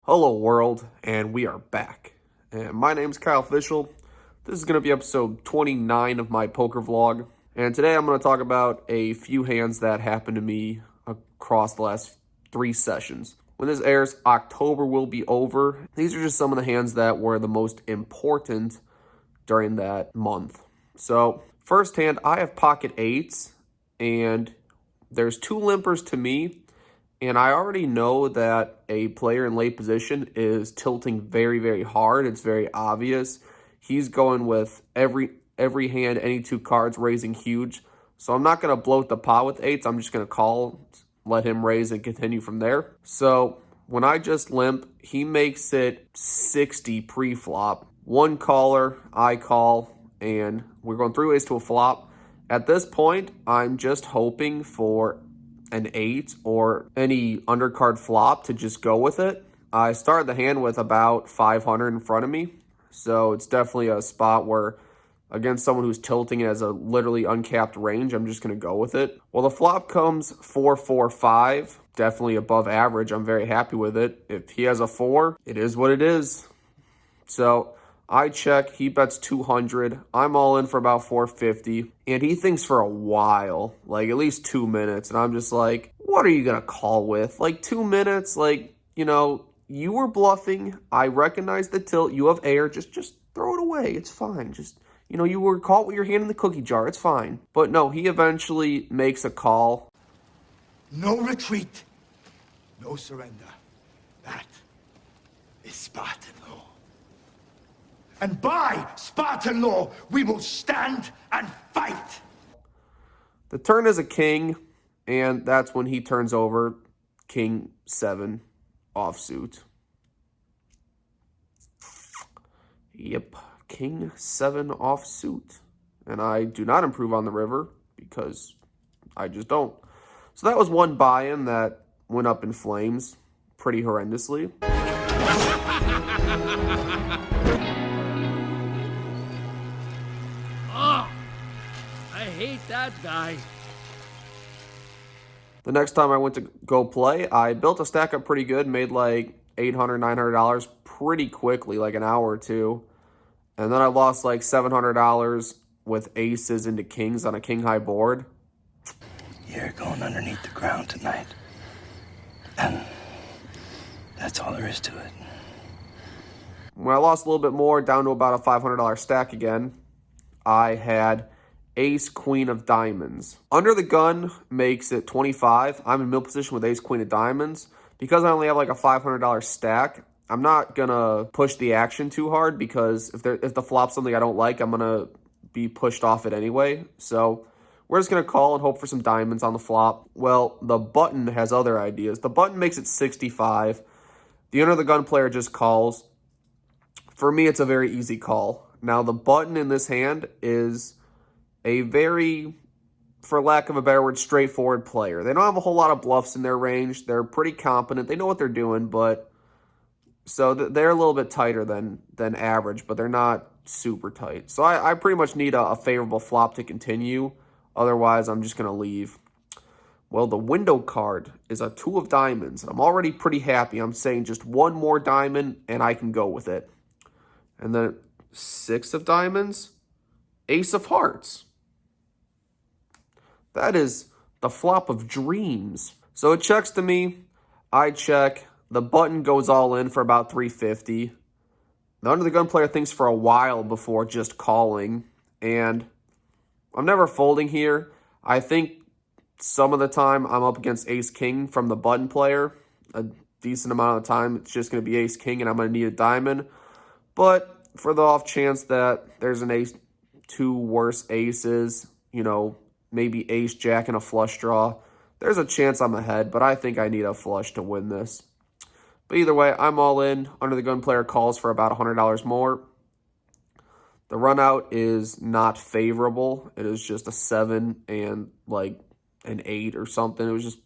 Hello world, and we are back. And my name's Kyle Fischl. This is going to be episode 29 of my poker vlog. And today I'm going to talk about a few hands that happened to me across the last 3 sessions. When this airs, October will be over. These are just some of the hands that were the most important during that month. So, first hand, I have pocket 8s, and there's 2 limpers to me. And I already know that a player in late position is tilting very, very hard. It's very obvious. He's going with every hand, any 2 cards, raising huge. So I'm not going to bloat the pot with 8s. I'm just going to call, let him raise, and continue from there. So when I just limp, he makes it 60 pre-flop. 1 caller, I call, and we're going 3 ways to a flop. At this point, I'm just hoping for an 8 or any undercard flop to just go with it. I started the hand with about 500 in front of me, so it's definitely a spot where against someone who's tilting it as a literally uncapped range, I'm just going to go with it. Well, the flop comes 4-4-5, definitely above average. I'm very happy with it. If he has a 4, it is what it is. So I check, he bets 200, I'm all in for about 450, and he thinks for a while, like at least 2 minutes, and I'm just like, what are you going to call with? Like 2 minutes, like, you know, you were bluffing, I recognize the tilt, you have air, just throw it away, it's fine, just, you know, you were caught with your hand in the cookie jar, it's fine. But no, he eventually makes a call. No retreat, no surrender. That is Spartan law. And by Spartan law, we will stand and fight. The turn is a king, and that's when he turns over king 7 offsuit. Yep, king 7 offsuit. And I do not improve on the river because I just don't. So that was one buy-in that went up in flames pretty horrendously. I hate that guy. The next time I went to go play, I built a stack up pretty good, made like $800, $900 pretty quickly, like an hour or two. And then I lost like $700 with aces into kings on a king high board. You're going underneath the ground tonight. And that's all there is to it. When I lost a little bit more, down to about a $500 stack again, I had ace queen of diamonds. Under the gun makes it 25. I'm in middle position with ace queen of diamonds. Because I only have like a $500 stack, I'm not gonna push the action too hard because if the flop's something I don't like, I'm gonna be pushed off it anyway. So we're just gonna call and hope for some diamonds on the flop. Well, the button has other ideas. The button makes it 65. The under the gun player just calls. For me, it's a very easy call. Now, the button in this hand is a very, for lack of a better word, straightforward player. They don't have a whole lot of bluffs in their range. They're pretty competent. They know what they're doing, but so they're a little bit tighter than average, but they're not super tight. So I pretty much need a favorable flop to continue. Otherwise, I'm just going to leave. Well, the window card is a 2 of diamonds. I'm already pretty happy. I'm saying just 1 more diamond, and I can go with it. And then 6 of diamonds, ace of hearts. That is the flop of dreams. So it checks to me. I check. The button goes all in for about 350. The under the gun player thinks for a while before just calling. And I'm never folding here. I think some of the time I'm up against ace king from the button player. A decent amount of the time it's just going to be ace king and I'm going to need a diamond. But for the off chance that there's an ace, 2 worse aces, you know, maybe ace jack and a flush draw, there's a chance I'm ahead, but I think I need a flush to win this. But either way, I'm all in. Under the gun player calls for about $100 more. The run out is not favorable. It is just a 7 and like an 8 or something. It was just,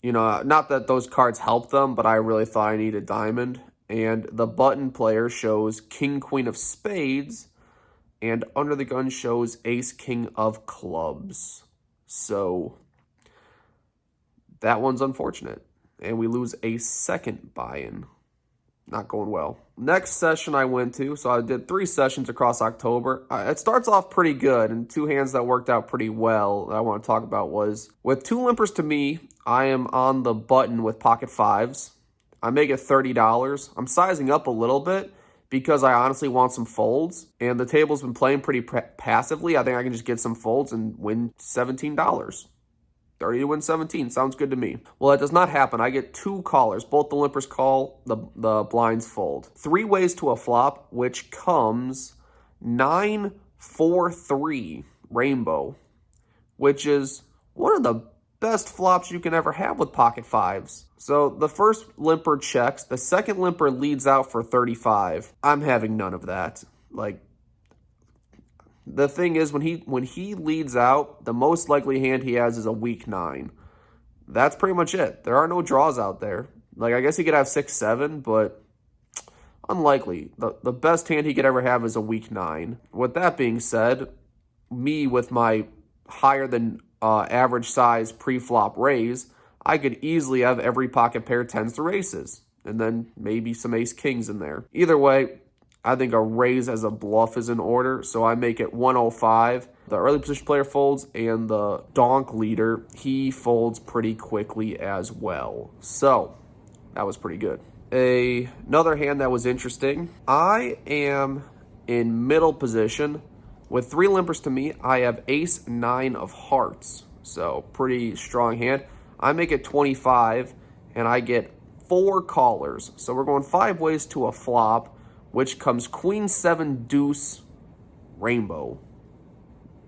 you know, not that those cards helped them, but I really thought I needed diamond. And the button player shows king, queen of spades, and under the gun shows ace, king of clubs. So that one's unfortunate. And we lose a second buy-in. not going well. Next session I went to, so I did 3 sessions across October. It starts off pretty good, and 2 hands that worked out pretty well that I want to talk about was, with 2 limpers to me, I am on the button with pocket 5s. I make it $30. I'm sizing up a little bit because I honestly want some folds, and the table's been playing pretty passively. I think I can just get some folds and win $17. 30 to win 17. Sounds good to me. Well, that does not happen. I get 2 callers. Both the limpers call, the blinds fold. 3 ways to a flop, which comes 9-4-3 rainbow, which is one of the best flops you can ever have with pocket 5s. So the first limper checks. The second limper leads out for 35. I'm having none of that. Like, the thing is, when he leads out, the most likely hand he has is a weak 9. That's pretty much it. There are no draws out there. Like, I guess he could have 6-7, but unlikely. The best hand he could ever have is a weak 9. With that being said, me with my higher than average size pre-flop raise, I could easily have every pocket pair 10s through aces, and then maybe some ace kings in there. Either way, I think a raise as a bluff is in order, so I make it 105. The early position player folds, and the donk leader, he folds pretty quickly as well. So, that was pretty good. Another hand that was interesting, I am in middle position. With 3 limpers to me, I have ace 9 of hearts. So, pretty strong hand. I make it 25, and I get 4 callers. So, we're going 5 ways to a flop, which comes queen 7 deuce rainbow.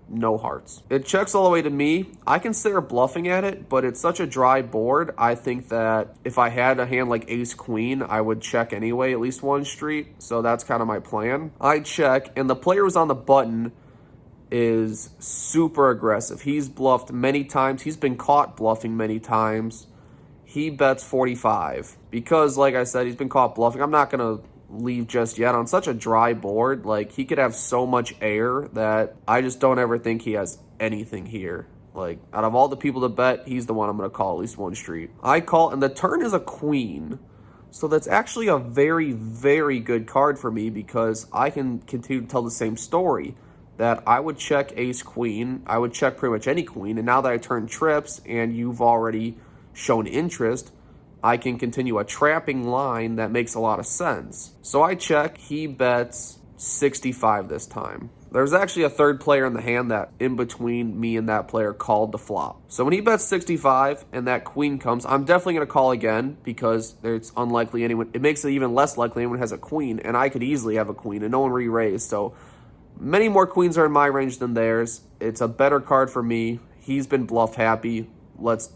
No hearts. It checks all the way to me. I consider bluffing at it, but it's such a dry board. I think that if I had a hand like ace queen, I would check anyway, at least one street. So that's kind of my plan. I check, and the player who's on the button is super aggressive. He's bluffed many times. He's been caught bluffing many times. He bets 45 because, like I said, he's been caught bluffing. I'm not going to leave just yet. On such a dry board, like, he could have so much air that I just don't ever think he has anything here. Like, out of all the people to bet, he's the one I'm going to call at least one street. I call, and the turn is a queen. So that's actually a very, very good card for me because I can continue to tell the same story. That I would check ace queen, I would check pretty much any queen, and now that I turn trips and you've already shown interest, I can continue a trapping line that makes a lot of sense. So I check, he bets 65 this time. There's actually a third player in the hand that in between me and that player called the flop. So when he bets 65 and that queen comes, I'm definitely going to call again because it's unlikely anyone, it makes it even less likely anyone has a queen, and I could easily have a queen and no one re-raised. So many more queens are in my range than theirs. It's a better card for me. He's been bluff happy. Let's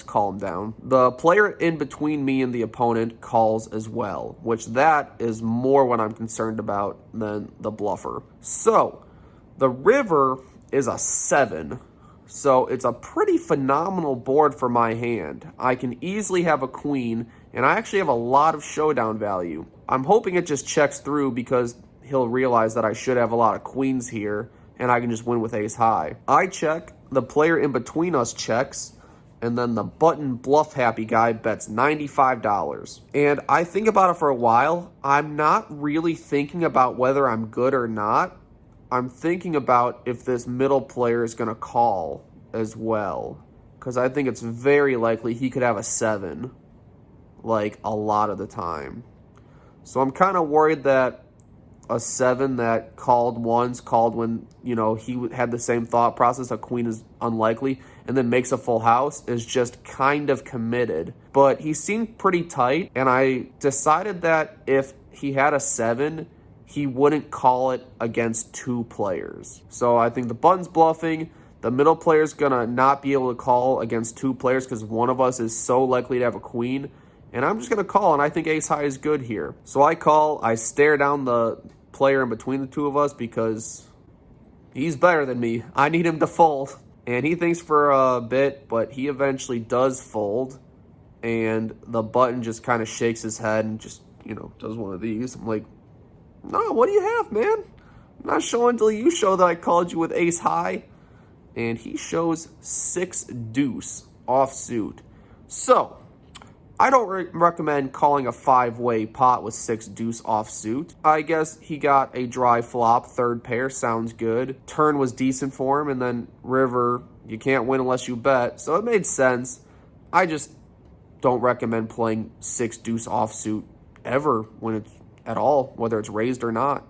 call him down. The player in between me and the opponent calls as well, which that is more what I'm concerned about than the bluffer. So, the river is a 7. So, it's a pretty phenomenal board for my hand. I can easily have a queen, and I actually have a lot of showdown value. I'm hoping it just checks through because he'll realize that I should have a lot of queens here, and I can just win with ace high. I check, the player in between us checks, and then the button bluff happy guy bets $95. And I think about it for a while. I'm not really thinking about whether I'm good or not. I'm thinking about if this middle player is going to call as well. Because I think it's very likely he could have a 7, like, a lot of the time. So I'm kind of worried that a 7 that called once, called when, you know, he had the same thought process, a queen is unlikely, and then makes a full house, is just kind of committed. But he seemed pretty tight, and I decided that if he had a 7, he wouldn't call it against 2 players. So I think the button's bluffing. The middle player's gonna not be able to call against 2 players because one of us is so likely to have a queen. And I'm just going to call, and I think ace high is good here. So I call, I stare down the player in between the two of us because he's better than me. I need him to fold. And he thinks for a bit, but he eventually does fold. And the button just kind of shakes his head and just, you know, does one of these. I'm like, no, what do you have, man? I'm not showing until you show that I called you with ace high. And he shows 6 deuce offsuit. So, I don't recommend calling a 5-way pot with 6 deuce offsuit. I guess he got a dry flop, third pair, sounds good. Turn was decent for him, and then river, you can't win unless you bet, so it made sense. I just don't recommend playing 6 deuce offsuit ever when it's at all, whether it's raised or not.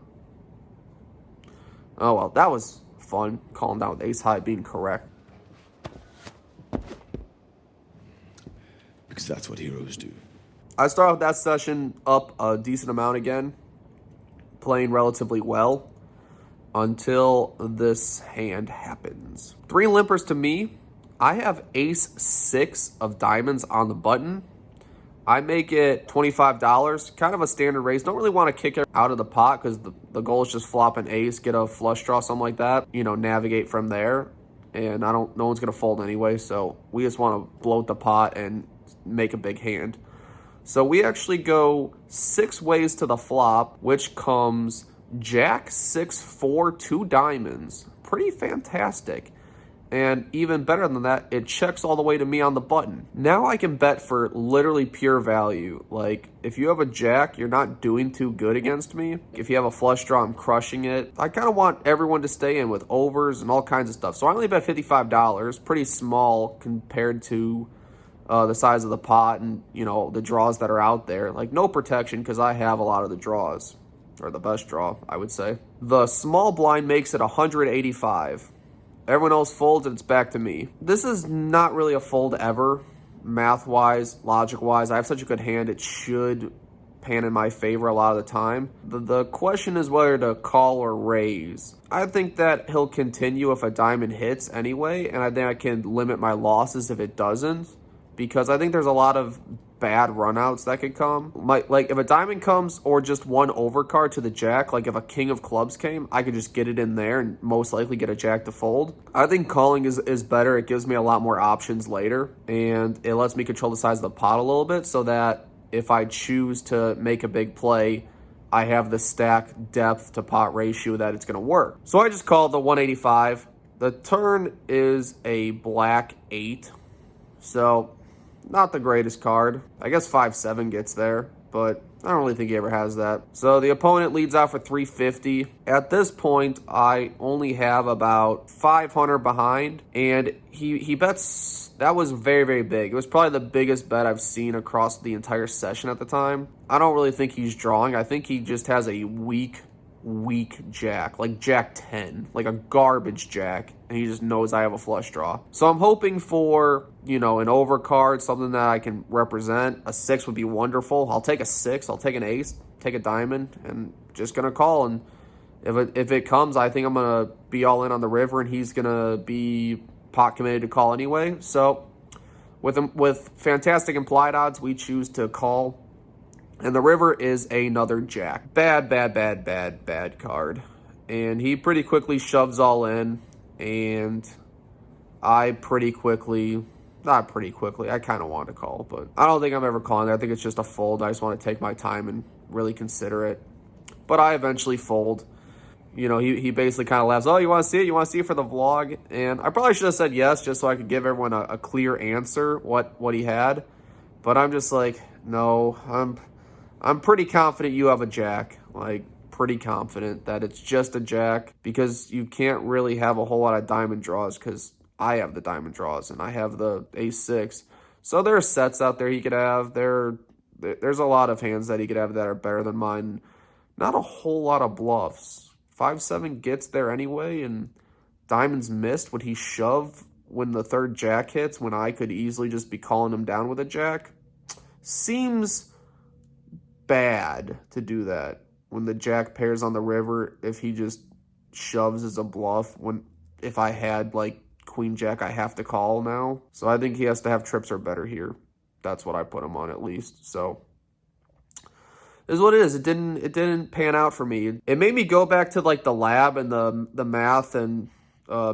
Oh well, that was fun, calling down with ace high being correct. Because that's what heroes do. I started with that session up a decent amount again, playing relatively well until this hand happens. 3 limpers to me. I have ace 6 of diamonds on the button. I make it $25, kind of a standard raise. Don't really want to kick it out of the pot because the goal is just flop an ace, get a flush draw, something like that. You know, navigate from there. And no one's going to fold anyway, so we just want to bloat the pot and make a big hand. So we actually go 6 ways to the flop, which comes jack 6-4, 2 diamonds. Pretty fantastic. And even better than that, it checks all the way to me on the button. Now I can bet for literally pure value. Like, if you have a jack, you're not doing too good against me. If you have a flush draw, I'm crushing it. I kind of want everyone to stay in with overs and all kinds of stuff. So I only bet $55, pretty small compared to the size of the pot and, you know, the draws that are out there. Like, no protection because I have a lot of the draws, or the best draw, I would say. The small blind makes it 185. Everyone else folds and it's back to me. This is not really a fold ever, math-wise, logic-wise. I have such a good hand, it should pan in my favor a lot of the time. The question is whether to call or raise. I think that he'll continue if a diamond hits anyway, and I think I can limit my losses if it doesn't, because I think there's a lot of bad runouts that could come. Like if a diamond comes or just one overcard to the jack, like if a king of clubs came, I could just get it in there and most likely get a jack to fold. I think calling is better. It gives me a lot more options later, and it lets me control the size of the pot a little bit so that if I choose to make a big play, I have the stack depth to pot ratio that it's going to work. So I just called the 185. The turn is a black 8. So not the greatest card. I guess 5-7 gets there, but I don't really think he ever has that. So the opponent leads out for 350. At this point, I only have about 500 behind, and he bets. That was very, very big. It was probably the biggest bet I've seen across the entire session at the time. I don't really think he's drawing. I think he just has a weak jack, like jack 10, like a garbage jack, and he just knows I have a flush draw. So I'm hoping for, you know, an overcard, something that I can represent. A 6 would be wonderful. I'll take a 6, I'll take an ace, take a diamond, and just gonna call. And if it comes, I think I'm gonna be all in on the river, and he's gonna be pot committed to call anyway. So with fantastic implied odds, we choose to call. And the river is another jack. Bad card. And he pretty quickly shoves all in. And I pretty quickly, not pretty quickly, I kind of want to call. But I don't think I'm ever calling. I think it's just a fold. I just want to take my time and really consider it. But I eventually fold. You know, he basically kind of laughs. Oh, you want to see it? You want to see it for the vlog? And I probably should have said yes just so I could give everyone a clear answer what he had. But I'm just like, no, I'm pretty confident you have a jack. Like, pretty confident that it's just a jack, because you can't really have a whole lot of diamond draws because I have the diamond draws and I have the ace-6. So there are sets out there he could have. There's a lot of hands that he could have that are better than mine. Not a whole lot of bluffs. 5-7 gets there anyway, and diamonds missed. Would he shove when the third jack hits when I could easily just be calling him down with a jack? Seems bad to do that when the jack pairs on the river. If he just shoves as a bluff, if I had like queen jack, I have to call now. So I think he has to have trips or better here. That's what I put him on, at least. So is what it is. It didn't pan out for me. It made me go back to like the lab and the math and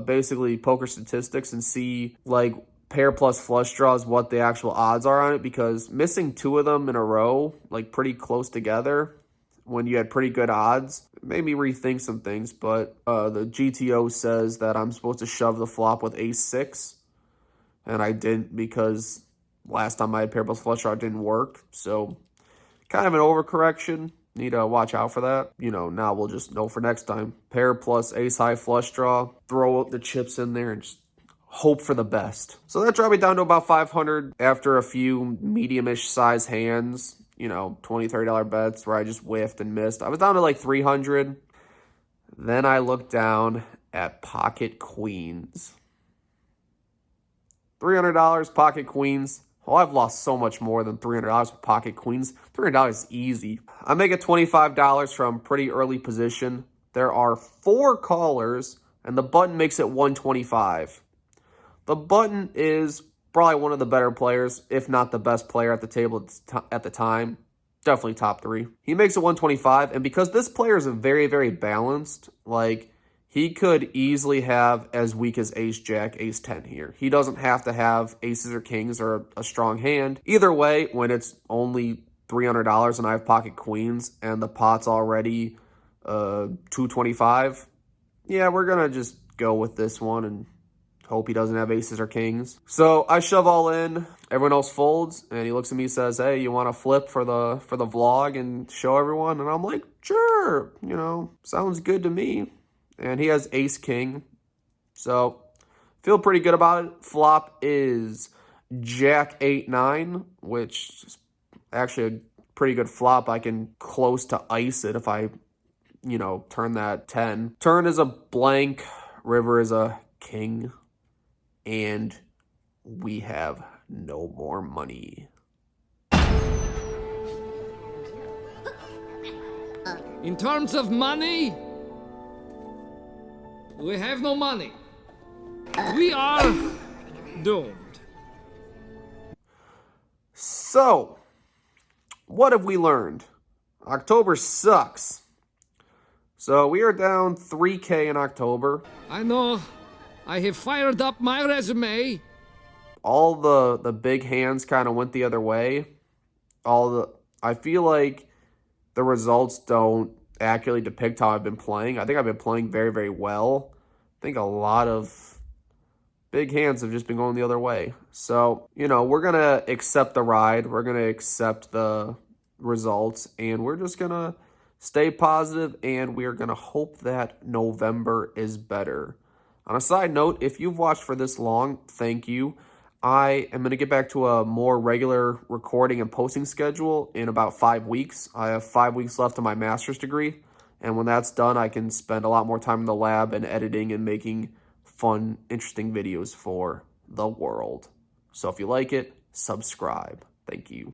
basically poker statistics and see like pair plus flush draws what the actual odds are on it, because missing 2 of them in a row, like pretty close together when you had pretty good odds, made me rethink some things. But the GTO says that I'm supposed to shove the flop with ace-6, and I didn't because last time my pair plus flush draw didn't work. So kind of an overcorrection. Need to watch out for that. You know, now we'll just know for next time. Pair plus ace high flush draw. Throw the chips in there and just hope for the best. So that dropped me down to about 500 after a few medium-ish size hands. You know, $20, $30 bets where I just whiffed and missed. I was down to like 300. Then I looked down at pocket queens. $300 pocket queens. Well, I've lost so much more than $300 with pocket queens. $300 is easy. I make it $25 from pretty early position. There are 4 callers, and the button makes it $125. The button is probably one of the better players, if not the best player at the table at the time. Definitely top 3. He makes it $125, and because this player is very, very balanced, like, he could easily have as weak as ace-jack, ace-10 here. He doesn't have to have aces or kings or a strong hand. Either way, when it's only $300 and I have pocket queens and the pot's already $225, yeah, we're going to just go with this one and hope he doesn't have aces or kings. So I shove all in. Everyone else folds, and he looks at me and says, hey, you want to flip for the vlog and show everyone? And I'm like, sure, you know, sounds good to me. And he has ace-king, so feel pretty good about it. Flop is jack 8-9, which is actually a pretty good flop. I can close to ice it if I, you know, turn that 10. Turn is a blank, river is a king, and we have no more money. In terms of money, we have no money. We are doomed. So, what have we learned? October sucks. So we are down 3K in October. I know. I have fired up my resume. All the big hands kind of went the other way. I feel like the results don't accurately depict how I've been playing. I think I've been playing very, very well. I think a lot of big hands have just been going the other way. So, you know, we're going to accept the ride. We're going to accept the results. And we're just going to stay positive. And we're going to hope that November is better. On a side note, if you've watched for this long, thank you. I am going to get back to a more regular recording and posting schedule in about 5 weeks. I have 5 weeks left of my master's degree. And when that's done, I can spend a lot more time in the lab and editing and making fun, interesting videos for the world. So if you like it, subscribe. Thank you.